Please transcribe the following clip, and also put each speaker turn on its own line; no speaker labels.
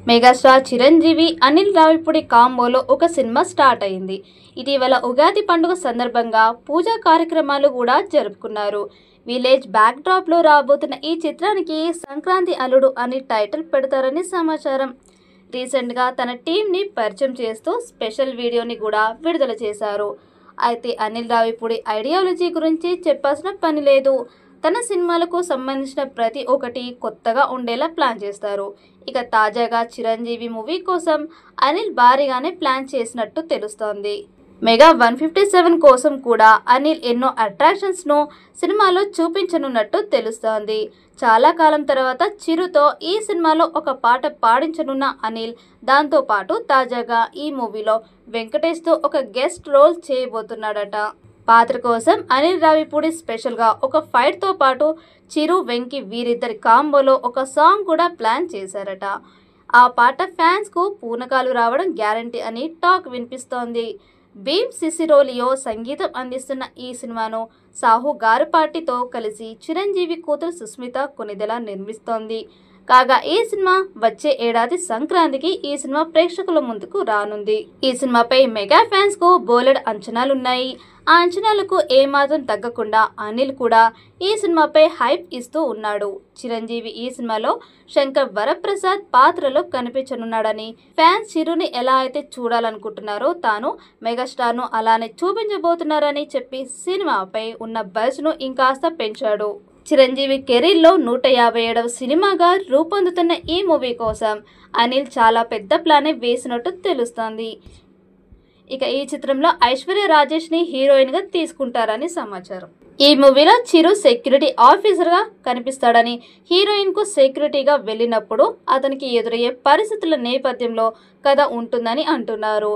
Megastar Chiranjeevi Anil Ravipudi కాంబోలో ఒక cinema start అయింది. ఇటీవల ఉగాది పండుగ సందర్భంగా పూజా కార్యక్రమాలు కూడా జరుపుకున్నారు. విలేజ్ బ్యాక్ డ్రాప్ లో రాబోతున్న ఈ చిత్రానికి సంక్రాంతి అల్లుడు అని టైటిల్ పెడతారని సమాచారం. రీసెంట్ గా తన టీమ్ ని పరిచయం చేస్తూ స్పెషల్ వీడియోని కూడా విడుదల చేశారు. అయితే అనిల్ రావిపూడి ఐడియాలజీ గురించి చెప్పాల్సిన పని లేదు. తన సినిమాలకు సంబంధించిన ప్రతి ఒక్కటి కొత్తగా ఉండేలా ప్లాన్ చేస్తారు. ఇక తాజాగా చిరంజీవి మూవీ కోసం అనిల్ భారీగానే ప్లాన్ చేసినట్టు తెలుస్తోంది. మెగా 157 కోసం కూడా అనిల్ ఎన్నో అట్రాక్షన్స్ను సినిమాలో చూపించనున్నట్టు తెలుస్తోంది. చాలా కాలం తర్వాత చిరుతో ఈ సినిమాలో ఒక పాట పాడించనున్న అనిల్ దాంతోపాటు తాజాగా ఈ మూవీలో వెంకటేష్తో ఒక గెస్ట్ రోల్ చేయబోతున్నాడట. పాత్ర కోసం అనిల్ రావిపూడి స్పెషల్గా ఒక ఫైట్తో పాటు చిరు వెంకీ వీరిద్దరి కాంబోలో ఒక సాంగ్ కూడా ప్లాన్ చేశారట. ఆ పాట ఫ్యాన్స్కు పూనకాలు రావడం గ్యారంటీ అని టాక్ వినిపిస్తోంది. భీమ్ సిసిరోలియో సంగీతం అందిస్తున్న ఈ సినిమాను సాహు గారపాటితో కలిసి చిరంజీవి కూతురు సుస్మిత కొనిదెల నిర్మిస్తోంది. కాగా ఈ సినిమా వచ్చే ఏడాది సంక్రాంతికి ఈ సినిమా ప్రేక్షకుల ముందుకు రానుంది. ఈ సినిమాపై మెగా ఫ్యాన్స్ కు బోలెడ్ అంచనాలున్నాయి. ఆ అంచనాలకు ఏమాత్రం తగ్గకుండా అనిల్ కూడా ఈ సినిమాపై హైప్ ఇస్తూ ఉన్నాడు. చిరంజీవి ఈ సినిమాలో శంకర్ వరప్రసాద్ పాత్రలో కనిపించనున్నాడని, ఫ్యాన్స్ చిరుని ఎలా అయితే చూడాలనుకుంటున్నారో తాను మెగాస్టార్ ను అలానే చూపించబోతున్నారని చెప్పి సినిమాపై ఉన్న బజ్ ను ఇంకాస్త పెంచాడు. చిరంజీవి కెరీర్లో 157వ సినిమాగా రూపొందుతున్న ఈ మూవీ కోసం అనిల్ చాలా పెద్ద ప్లానే వేసినట్టు తెలుస్తోంది. ఇక ఈ చిత్రంలో ఐశ్వర్య రాజేష్ ని హీరోయిన్ గా తీసుకుంటారని సమాచారం. ఈ మూవీలో చిరు సెక్యూరిటీ ఆఫీసర్ గా కనిపిస్తాడని, హీరోయిన్ కు సెక్యూరిటీగా వెళ్ళినప్పుడు అతనికి ఎదురయ్యే పరిస్థితుల నేపథ్యంలో కథ ఉంటుందని అంటున్నారు.